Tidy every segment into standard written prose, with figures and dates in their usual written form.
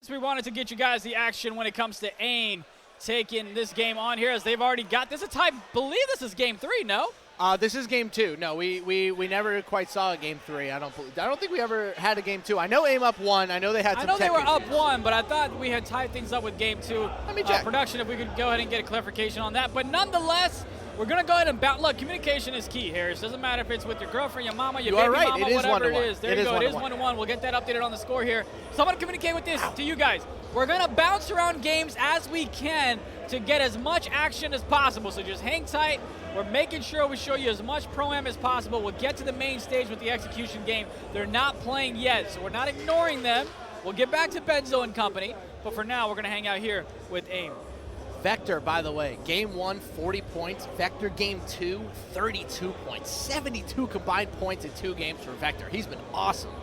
We wanted to get you guys the action when it comes to AIM taking this game on here, as they've already got this. I believe this is game 3, no? This is game 2. No, we never quite saw a game 3. I don't think we ever had a game 2. I know AIM up 1. I know they had some they were up issues. 1, but I thought we had tied things up with game 2. Let me check. Production, if we could go ahead and get a clarification on that. But nonetheless, we're going to go ahead and bounce. Look, communication is key, Harris. Doesn't matter if it's with your girlfriend, your mama, your baby mama, whatever it is. There you go. It is 1-1. We'll get that updated on the score here. So I'm going to communicate with this to you guys. We're going to bounce around games as we can to get as much action as possible. So just hang tight. We're making sure we show you as much Pro-Am as possible. We'll get to the main stage with the execution game. They're not playing yet, so we're not ignoring them. We'll get back to Benzo and company. But for now, we're going to hang out here with AIM. Vector, by the way, game 1, 40 points. Vector, game 2, 32 points. 72 combined points in 2 games for Vector. He's been awesome.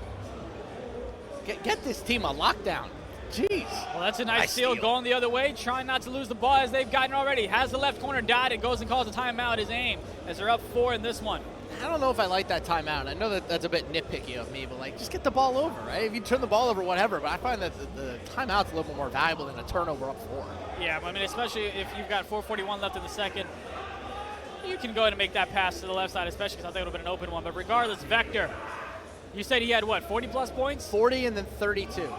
Get this team a lockdown. Jeez. Well, that's a nice steal going the other way, trying not to lose the ball as they've gotten already. Has the left corner dot. It goes and calls a timeout as AIM, as they're up 4 in this one. I don't know if I like that timeout. I know that that's a bit nitpicky of me, but like, just get the ball over, right? If you turn the ball over, whatever. But I find that the timeout's a little bit more valuable than a turnover up 4. Yeah, I mean, especially if you've got 4:41 left in the second, you can go ahead and make that pass to the left side, especially because I think it would have been an open one. But regardless, Vector, you said he had what, 40+ points? 40 and then 32.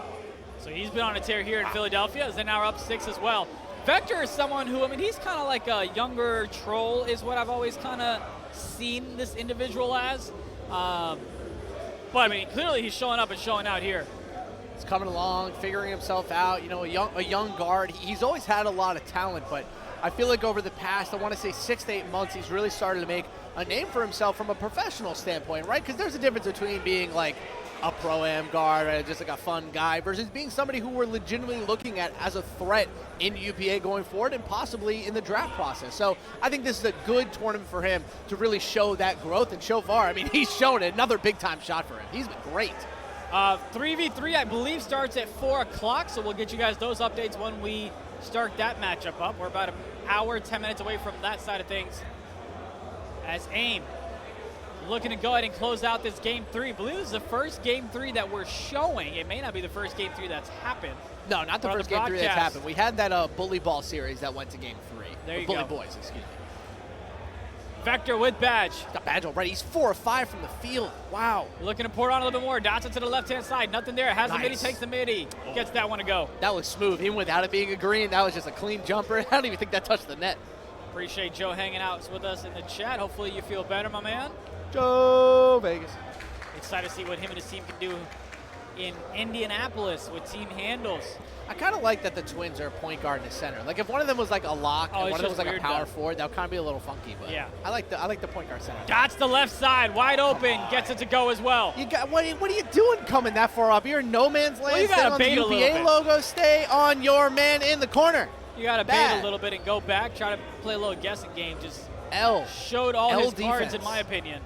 So he's been on a tear here in Philadelphia, as they're now up 6 as well. Vector is someone who, I mean, he's kind of like a younger troll is what I've always kind of seen this individual as. But, I mean, clearly he's showing up and showing out here. He's coming along, figuring himself out. You know, a young guard. He's always had a lot of talent, but I feel like over the past, I want to say 6 to 8 months, he's really started to make a name for himself from a professional standpoint, right? Because there's a difference between being like a Pro-Am guard, right? Just like a fun guy, versus being somebody who we're legitimately looking at as a threat in UPA going forward and possibly in the draft process. So I think this is a good tournament for him to really show that growth, and so far, I mean, he's shown it. Another big-time shot for him. He's been great. 3v3, I believe, starts at 4 o'clock, so we'll get you guys those updates when we start that matchup up. We're about an hour, 10 minutes away from that side of things. As AIM looking to go ahead and close out this game 3. I believe this is the first game 3 that we're showing. It may not be the first game 3 that's happened. No, not the first game 3 that's happened. We had that Bully Ball series that went to game 3. There you Bully go. Boys, excuse me. Vector with badge. Got badge already. He's 4 of 5 from the field. Wow. Looking to pour on a little bit more. Dots it to the left-hand side. Nothing there. Has the midi, takes the midi. Gets that one to go. That was smooth. Even without it being a green, that was just a clean jumper. I don't even think that touched the net. Appreciate Joe hanging out with us in the chat. Hopefully you feel better, my man. Joe Vegas. Excited to see what him and his team can do in Indianapolis with team handles. I kind of like that the Twins are a point guard and a center. Like if one of them was like a lock and one of them was like a power forward, that would kind of be a little funky. But yeah, I like the point guard center. Dots the left side, wide open, gets it to go as well. You got what are you doing coming that far up? You're in no man's land. Well, you gotta bait on the UPA logo. Stay on your man in the corner. You gotta bait a little bit and go back. Try to play a little guessing game. Just showed all his cards, in my opinion.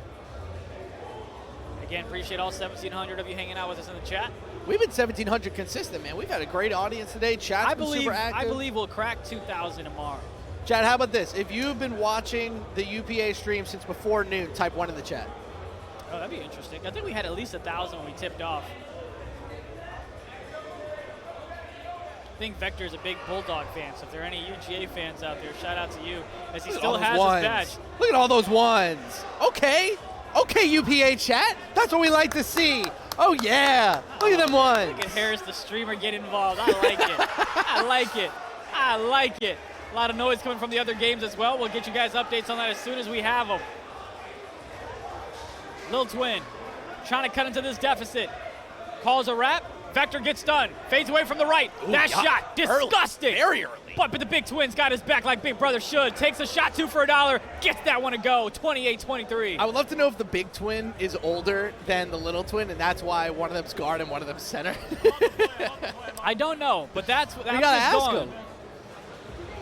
Again, appreciate all 1,700 of you hanging out with us in the chat. We've been 1,700 consistent, man. We've had a great audience today. Chat's been super active. I believe we'll crack 2,000 tomorrow. Chad, how about this? If you've been watching the UPA stream since before noon, type 1 in the chat. Oh, that'd be interesting. I think we had at least 1,000 when we tipped off. I think Vector's a big Bulldog fan, so if there are any UGA fans out there, shout out to you, as he still has his badge. Look at all those ones. Okay. Okay, UPA chat. That's what we like to see. Oh, yeah. Look at them ones. Look at Harris, the streamer, get involved. I like it. I like it. I like it. A lot of noise coming from the other games as well. We'll get you guys updates on that as soon as we have them. Lil Twin trying to cut into this deficit. Calls a wrap. Vector gets done. Fades away from the right. Ooh, that shot, disgusting. Very early. But the big Twin's got his back like Big Brother should. Takes a shot, 2 for $1. Gets that one to go. 28-23. I would love to know if the big twin is older than the little twin, and that's why one of them's guard and one of them's center. I don't know, but that's we gotta ask him.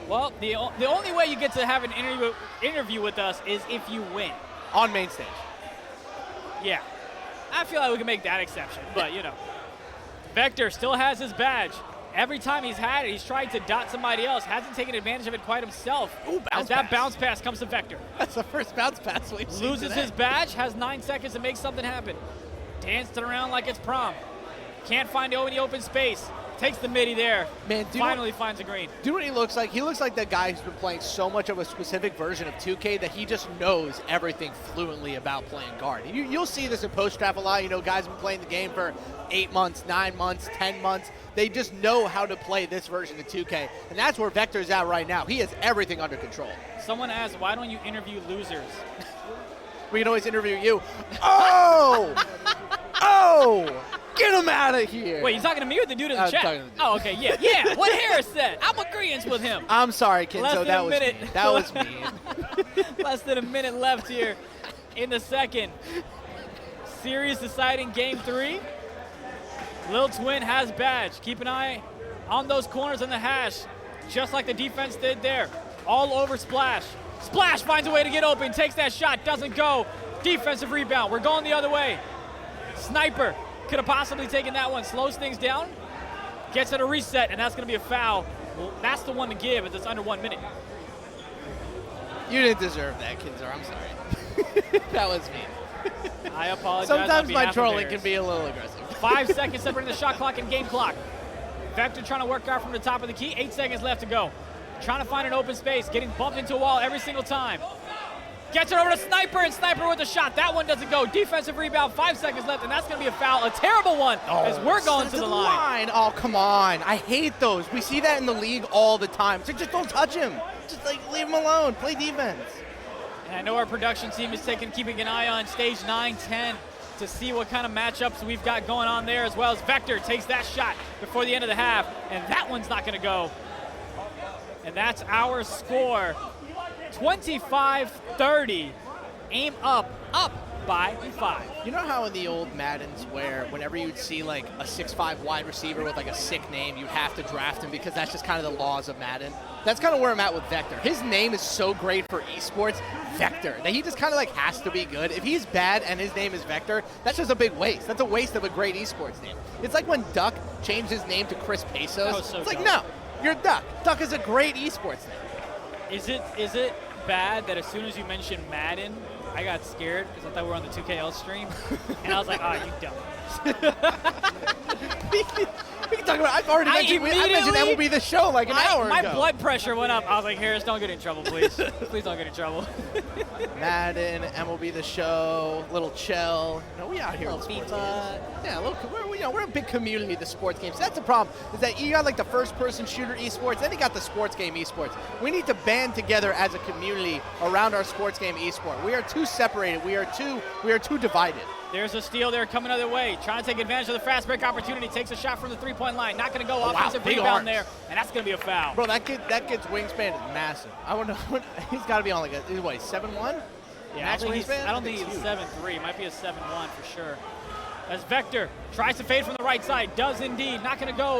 Well, the only way you get to have an interview with us is if you win. On main stage. Yeah. I feel like we can make that exception, but you know. Vector still has his badge. Every time he's had it, he's tried to dot somebody else. Hasn't taken advantage of it quite himself. Ooh, as that bounce pass comes to Vector. That's the first bounce pass we've seen Loses today. his badge, has 9 seconds to make something happen. Danced it around like it's prom. Can't find any open space. Takes the midi there. Man, finally finds a green. Do you know what he looks like? He looks like the guy who's been playing so much of a specific version of 2K that he just knows everything fluently about playing guard. You'll see this in post-draft a lot. You know, guys have been playing the game for 8 months, 9 months, 10 months. They just know how to play this version of 2K, and that's where Vector's at right now. He has everything under control. Someone asked, why don't you interview losers? We can always interview you. Oh! Oh! Get him out of here. Wait, you talking to me or the dude in the chat? Talking to the dude. Oh, okay, yeah. What Harris said. I'm agreeing with him. I'm sorry, Kinzo. That was me. That was me. Less than a minute left here in the second. Series deciding game 3. Lil Twin has badge. Keep an eye on those corners in the hash, just like the defense did there. All over Splash. Splash finds a way to get open, takes that shot, doesn't go. Defensive rebound. We're going the other way. Sniper could have possibly taken that one. Slows things down, gets it a reset, and that's going to be a foul. Well, that's the one to give as it's under 1 minute. You didn't deserve that, Kinzer. I'm sorry. That was me. I apologize. Sometimes my trolling can be a little aggressive. 5 seconds separating the shot clock and game clock. Vector trying to work out from the top of the key. 8 seconds left to go. Trying to find an open space, getting bumped into a wall every single time. Gets it over to Sniper, and Sniper with a shot. That one doesn't go. Defensive rebound, 5 seconds left, and that's going to be a foul. A terrible one as we're going to the line. Oh, come on. I hate those. We see that in the league all the time. So just don't touch him. Just leave him alone. Play defense. And I know our production team is keeping an eye on stage 9, 10 to see what kind of matchups we've got going on there, as well as Vector takes that shot before the end of the half, and that one's not going to go. And that's our score. 25-30, aim up by 5. You know how in the old Maddens where whenever you'd see like a 6'5" wide receiver with like a sick name, you'd have to draft him because that's just kind of the laws of Madden? That's kind of where I'm at with Vector. His name is so great for esports, Vector, that he just kind of like has to be good. If he's bad and his name is Vector, that's just a big waste. That's a waste of a great esports name. It's like when Duck changed his name to Chris Pesos. So it's like, no, you're Duck. Duck is a great esports name. Is it bad that as soon as you mentioned Madden, I got scared because I thought we were on the 2KL stream, and I was like, oh, you dumb. We can talk about it. I mentioned MLB The Show like an hour ago. My blood pressure went up. I was like, Harris, don't get in trouble, please. Please don't get in trouble. Madden, MLB The Show, little chill. You know, we out here with sports FIFA. games. Yeah, we're a big community of the sports games. That's the problem, is that you got like the first-person shooter esports, then you got the sports game esports. We need to band together as a community around our sports game esport. We are too separated. We are too divided. There's a steal there coming other way. Trying to take advantage of the fast break opportunity. Takes a shot from the three-point line. Not going to go. Offensive rebound there, and that's going to be a foul. Bro, that kid's wingspan is massive. I wonder what he's got to be on like a 7'1"? Yeah, I don't think he's 7'3". Might be a 7'1" for sure. As Vector tries to fade from the right side, does indeed. Not going to go.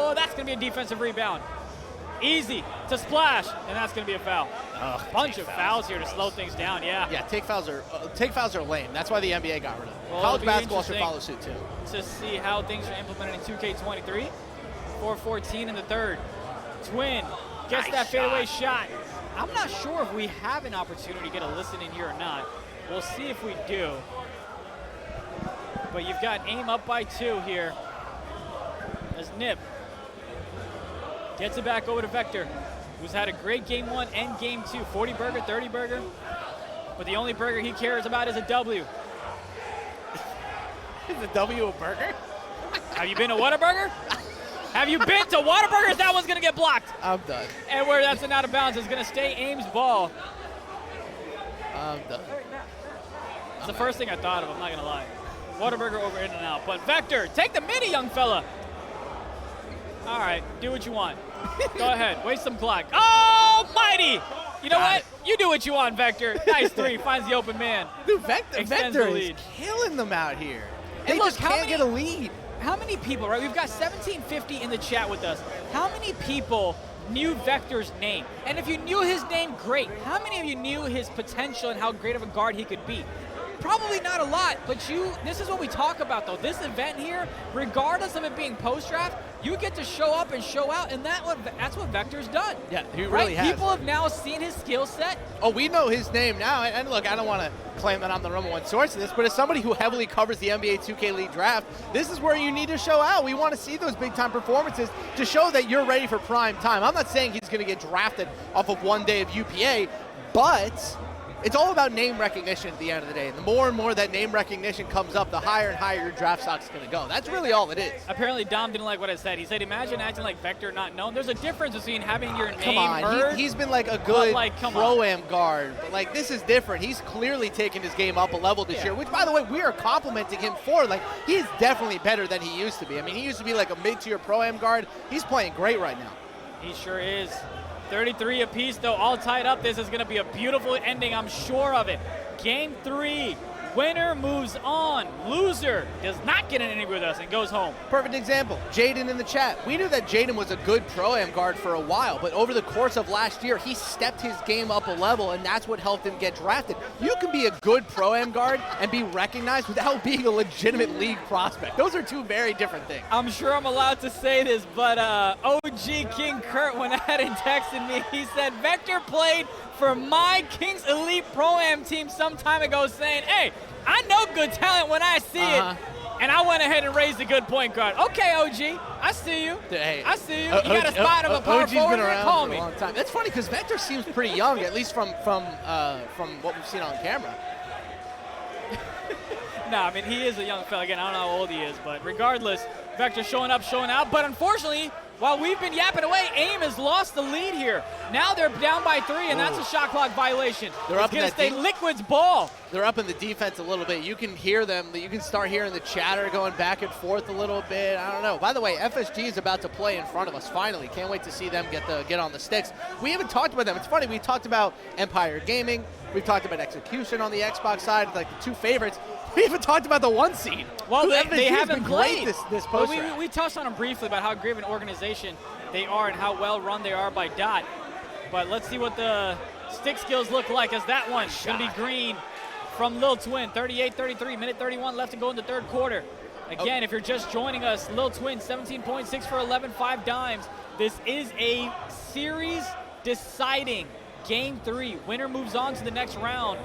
Oh, that's going to be a defensive rebound. Easy to Splash, and that's going to be a foul. Bunch of fouls here to slow things down, yeah. Yeah, take fouls are lame. That's why the NBA got rid of them. Well, college basketball should follow suit too. To see how things are implemented in 2K23. 4:14 in the third. Twin gets that fadeaway shot. I'm not sure if we have an opportunity to get a listen in here or not. We'll see if we do. But you've got aim up by 2 here. As Nip gets it back over to Vector, who's had a great game 1 and game 2. 40 burger, 30 burger. But the only burger he cares about is a W. Is a W a burger? Have you been to Whataburger? Have you been to Whataburger? That one's going to get blocked. I'm done. And where that's an out of bounds is going to stay Aim's ball. I'm done. It's the first thing I thought of, I'm not going to lie. Whataburger over in and out. But Vector, take the midi, young fella. All right, do what you want. Go ahead, waste some clock. Oh, mighty! You know what? You do what you want, Vector. Nice 3, finds the open man. Dude, Vector is killing them out here. They just can't get a lead. How many people, right? We've got 1750 in the chat with us. How many people knew Vector's name? And if you knew his name, great. How many of you knew his potential and how great of a guard he could be? Probably not a lot, but this is what we talk about, though. This event here, regardless of it being post-draft, you get to show up and show out, and that's what Vector's done. Yeah, he really has. People have now seen his skill set. Oh, we know his name now, and look, I don't want to claim that I'm the number one source of this, but as somebody who heavily covers the NBA 2K League draft, this is where you need to show out. We want to see those big-time performances to show that you're ready for prime time. I'm not saying he's going to get drafted off of one day of UPA, but it's all about name recognition at the end of the day. And the more and more that name recognition comes up, the higher and higher your draft stock's going to go. That's really all it is. Apparently, Dom didn't like what I said. He said, imagine acting like Vector not known. There's a difference between having your name heard. He's been like a good pro-am guard. But like, this is different. He's clearly taken his game up a level this year, which, by the way, we are complimenting him for. Like, he is definitely better than he used to be. I mean, he used to be like a mid-tier pro-am guard. He's playing great right now. He sure is. 33 apiece, though, all tied up. This is going to be a beautiful ending, I'm sure of it. Game 3, winner moves on. Loser does not get an interview with us and goes home. Perfect example, Jaden in the chat. We knew that Jaden was a good pro-am guard for a while, but over the course of last year, he stepped his game up a level, and that's what helped him get drafted. You can be a good pro-am guard and be recognized without being a legitimate league prospect. Those are two very different things. I'm sure I'm allowed to say this, but OG King Kurt went ahead and texted me. He said, Vector played for my Kings Elite Pro-Am team some time ago, saying, hey, I know good talent when I see it, and I went ahead and raised a good point guard. Okay, OG, I see you. Hey, I see you. You got a spot of a power forward, call me. A long time. That's funny because Vector seems pretty young, at least from what we've seen on camera. No, I mean, he is a young fella. Again, I don't know how old he is, but regardless, Vector showing up, showing out. But unfortunately, while we've been yapping away, AIM has lost the lead here. Now they're down by 3, and that's a shot clock violation. They're up going to stay Liquid's ball. They're up in the defense a little bit. You can hear them. You can start hearing the chatter going back and forth a little bit. I don't know. By the way, FSG is about to play in front of us finally. Can't wait to see them get on the sticks. We haven't talked about them. It's funny. We talked about Empire Gaming. We've talked about Execution on the Xbox side, like the two favorites. We even talked about the 1 seed. Well, they haven't played this post. Well, we touched on them briefly about how great of an organization they are and how well run they are by Dot. But let's see what the stick skills look like as that one's going to be green from Lil Twin. 38-33, minute 31 left to go in the third quarter. Again, if you're just joining us, Lil Twin, 17.6 for 11, 5 dimes. This is a series deciding game 3. Winner moves on to the next round.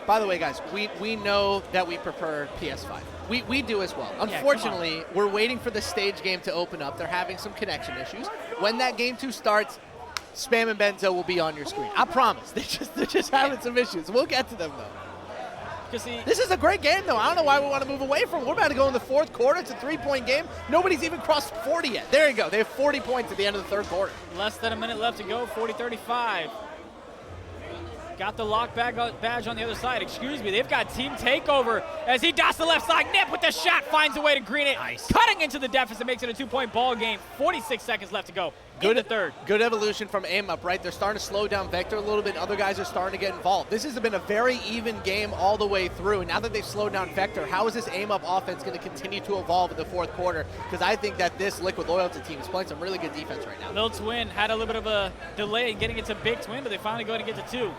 By the way, guys, we know that we prefer PS5. We do as well. Unfortunately, we're waiting for the stage game to open up. They're having some connection issues. When that game 2 starts, Spam and Benzo will be on your screen. I promise. They're just having some issues. We'll get to them, though. This is a great game, though. I don't know why we want to move away from it. We're about to go in the fourth quarter. It's a 3-point game. Nobody's even crossed 40 yet. There you go. They have 40 points at the end of the third quarter. Less than a minute left to go, 40-35. Got the lock badge on the other side. Excuse me. They've got team takeover as he dots the left side. Nip with the shot. Finds a way to green it. Nice. Cutting into the deficit. Makes it a 2-point ball game. 46 seconds left to go. Good at third. Good evolution from AIM up, right? They're starting to slow down Vector a little bit. Other guys are starting to get involved. This has been a very even game all the way through. And now that they've slowed down Vector, how is this AIM up offense going to continue to evolve in the fourth quarter? Because I think that this Liquid Loyalty team is playing some really good defense right now. Lil Twin had a little bit of a delay in getting it to Big Twin, but they finally go and get to 2.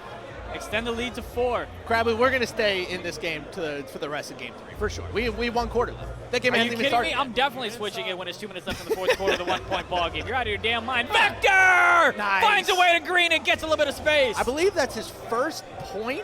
Extend the lead to 4. Krabby, we're going to stay in this game for the rest of game 3, for sure. We have 1 quarter left. That game Are hasn't you even kidding started. me? I'm definitely switching it when it's 2 minutes left in the fourth quarter of the 1-point ball game. You're out of your damn mind. Vector! Nice. Finds a way to green and gets a little bit of space. I believe that's his first point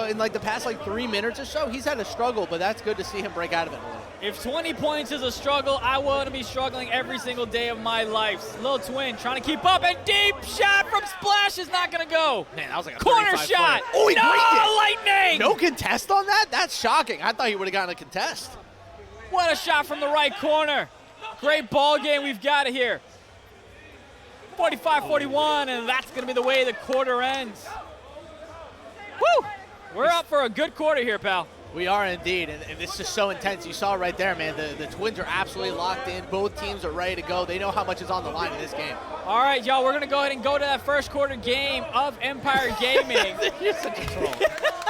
in like the past 3 minutes or so. He's had a struggle, but that's good to see him break out of it a little. If 20 points is a struggle, I want to be struggling every single day of my life. Lil Twin trying to keep up, and deep shot from Splash is not going to go. Man, that was like a corner shot. Oh, he no, greened it. lightning. No contest on that? That's shocking. I thought he would have gotten a contest. What a shot from the right corner. Great ball game we've got here. 45-41, and that's going to be the way the quarter ends. Woo! We're up for a good quarter here, pal. We are indeed, and this is so intense. You saw right there, man. The Twins are absolutely locked in. Both teams are ready to go. They know how much is on the line in this game. All right, y'all, we're going to go ahead and go to that first quarter game of Empire Gaming. You're such a troll.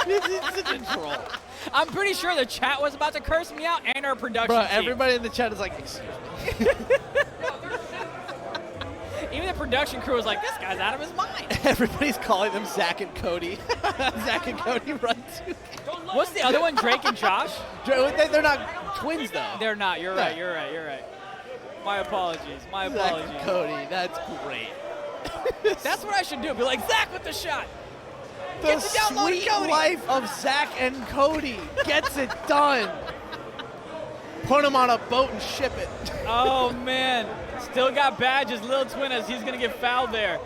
You're such a troll. I'm pretty sure the chat was about to curse me out and our production team. Everybody in the chat is like, excuse me. Even the production crew was like, this guy's out of his mind. Everybody's calling them Zach and Cody. Zach and Cody run 2K. What's the other one, Drake and Josh? They're not twins, though. They're not. You're right. You're right. You're right. My apologies. My apologies. Zach and Cody, that's great. That's what I should do. Be like, Zach with the shot. The sweet life of Zach and Cody gets it done. Put him on a boat and ship it. Oh, man. Still got badges. Little Twin as he's going to get fouled there.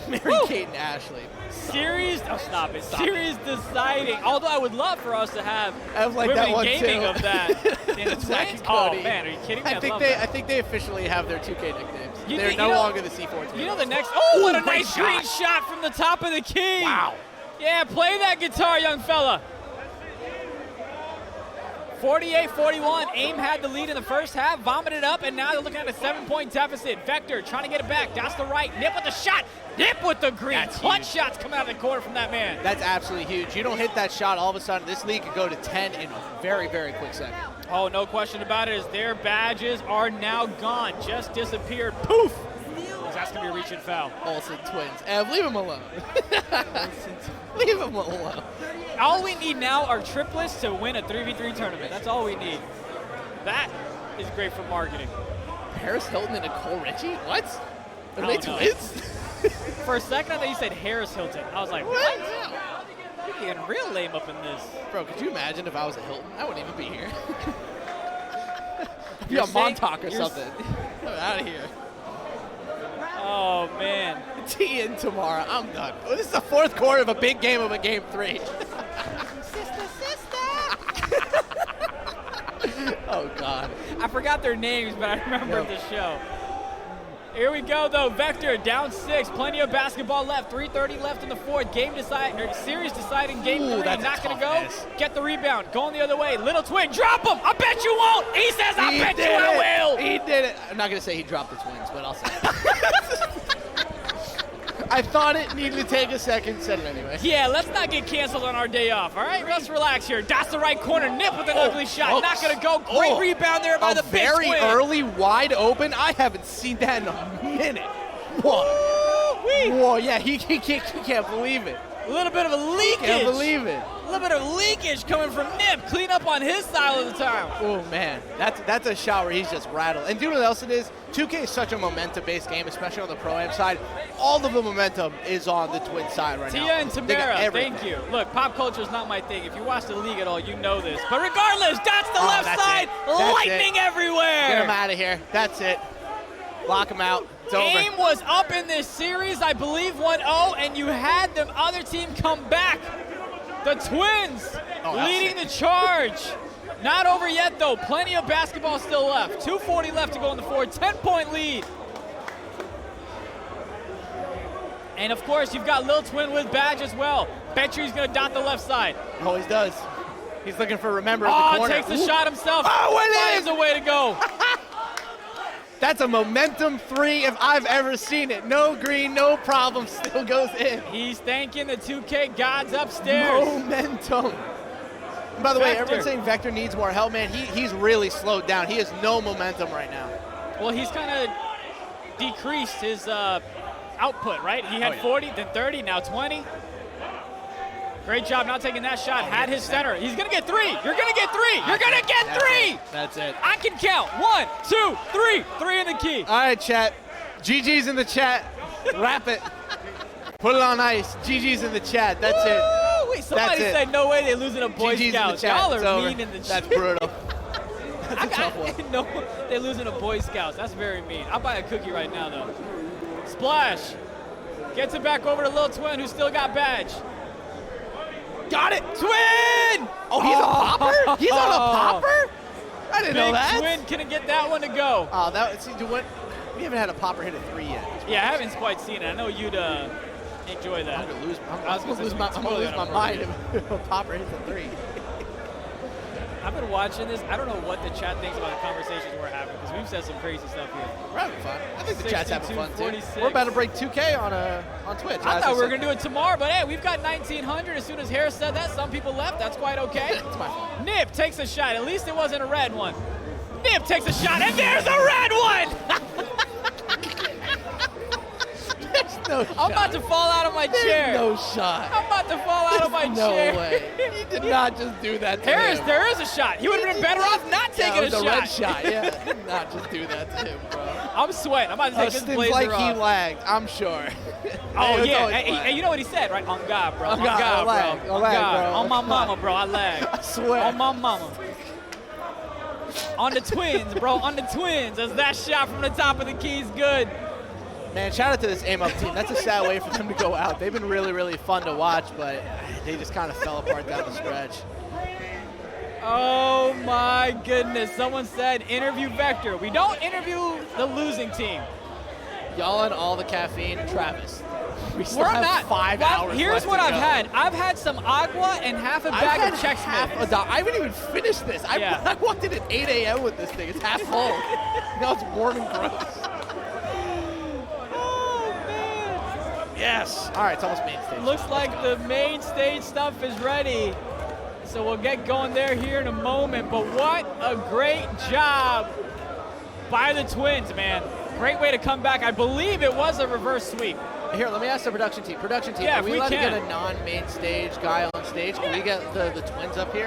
Mary-Kate and Ashley. Series, oh, stop it. Series deciding. Although I would love for us to have like women that one gaming too. Of that in the Zach Twins. and Cody. Oh, man, are you kidding me? I think they officially have their 2K nicknames. They're no longer the C4 Twins. You know the next, oh, what a nice green shot from the top of the key. Wow. Yeah, play that guitar, young fella. 48-41, AIM had the lead in the first half, vomited up, and now they're looking at a 7-point deficit. Vector trying to get it back, that's the right, Nip with the shot, Nip with the green. Clutch shots coming out of the corner from that man. That's absolutely huge. You don't hit that shot, all of a sudden this league could go to 10 in a very, very quick second. Oh, no question about it, as their badges are now gone, just disappeared, poof. That's going to be a reach and foul. Olsen twins. Leave him alone. Leave him alone. All we need now are triplets to win a 3v3 tournament. That's all we need. That is great for marketing. Paris Hilton and Nicole Richie? What? Are they twins? For a second, I thought you said Harris Hilton. I was like, what? You're getting real lame up in this. Bro, could you imagine if I was a Hilton? I wouldn't even be here. I'd be on Montauk or something. I'm out of here. Oh, man. Tee in tomorrow. I'm done. This is the fourth quarter of a big game of a game 3. Sister. Oh, God. I forgot their names, but I remember the show. Here we go, though. Vector down 6. Plenty of basketball left. 3:30 left in the fourth. Series deciding game 3. Not going to go. Get the rebound. Going the other way. Little Twin. Drop him. I bet you won't. He says, I bet you I will. He did it. I'm not going to say he dropped the Twins, but I'll say it. I thought it needed to take a second. Said it anyway. Yeah, let's not get canceled on our day off, all right? Let's relax here. That's the right corner. Nip with an ugly shot. Not going to go. Great rebound there by the big very Twin. Early, wide open. I haven't seen that in a minute. Whoa, yeah, he can't believe it. A little bit of a leakage. Can't believe it. A little bit of leakage coming from Nip. Clean up on his side of the time. Oh, man. That's a shot where he's just rattled. And do you know what else it is? 2K is such a momentum-based game, especially on the Pro-Am side. All of the momentum is on the Twin side right now. Tia and Tamara, thank you. Look, pop culture is not my thing. If you watch the league at all, you know this. But regardless, that's the left side. Lightning everywhere. Get him out of here. That's it. Lock him out. It's over. AIM was up in this series, I believe 1-0, and you had the other team come back. The Twins leading the charge. Not over yet, though. Plenty of basketball still left. 2:40 left to go in the fourth. 10-point lead. And, of course, you've got Lil Twin with badge as well. Bet you he's going to dot the left side. Always does. He's looking for Remember in the corner. Takes the shot himself. Finds a way to go. That's a momentum 3 if I've ever seen it. No green, no problem, still goes in. He's thanking the 2K gods upstairs. Momentum. And by the way, everyone's saying Vector needs more help, man. He's really slowed down. He has no momentum right now. Well, he's kind of decreased his output, right? He had 40, then 30, now 20. Great job not taking that shot. Had his center. He's going to get 3. You're going to get 3. You're going to get 3. That's it. I can count. 1, 2, 3. 3 in the key. All right, chat. GG's in the chat. Wrap it. Put it on ice. GG's in the chat. That's it. Wait, somebody said no way they're losing a Boy Scout. Y'all are mean in the chat. That's brutal. That's a tough one. No, they're losing a Boy Scouts. That's very mean. I'll buy a cookie right now, though. Splash. Gets it back over to Lil Twin, who still got badge. Got it! Twin! Oh, he's a popper? He's on a popper? I didn't know that. Twin couldn't get that one to go. Oh, we haven't had a popper hit a 3 yet. Yeah, I haven't quite seen it. I know you'd enjoy that. I'm going to lose my mind if a popper hits a 3. I've been watching this. I don't know what the chat thinks about the conversations we're having because we've said some crazy stuff here. We're having fun. I think the chat's having fun, 46. too. We're about to break 2K on Twitch. I thought we were going to do it tomorrow, but hey, we've got 1,900. As soon as Harris said that, some people left. That's quite okay. It's my fault. Nip takes a shot. At least it wasn't a red one. Nip takes a shot, and there's a red one! no I'm about to fall out of my chair. No shot. I'm about to fall out of my chair. No way. He did not just do that to Harris, him. there is a shot. He would have been better off not taking a shot. Red shot. Yeah, he did not just do that to him, bro. I'm sweating. I'm about to take this blazer like off. He lagged, I'm sure. Oh, yeah. Hey, you know what he said, right? On God, bro. On God, bro. On God. On my mama, bro. I lag. I swear. On my mama. On the Twins, bro. On the Twins. As that shot from the top of the key is good. Man, shout out to this aim-up team. That's a sad way for them to go out. They've been really, really fun to watch, but they just kind of fell apart down the stretch. Oh, my goodness. Someone said interview Vector. We don't interview the losing team. Y'all and all the caffeine, Travis. We're not. 5 hours Here's left what to I've go. had. I've had some agua and half a bag of Chex Mix. I haven't even finished this. I walked in at 8 a.m. with this thing. It's half full. Now it's warm and gross. Oh, man. Yes. All right, it's almost main stage. Looks like the main stage stuff is ready. So we'll get going there here in a moment. But what a great job by the Twins, man. Great way to come back. I believe it was a reverse sweep. Here, let me ask the production team. Production team, yeah, are we allowed to get a non-main stage guy on stage? Can we get the Twins up here?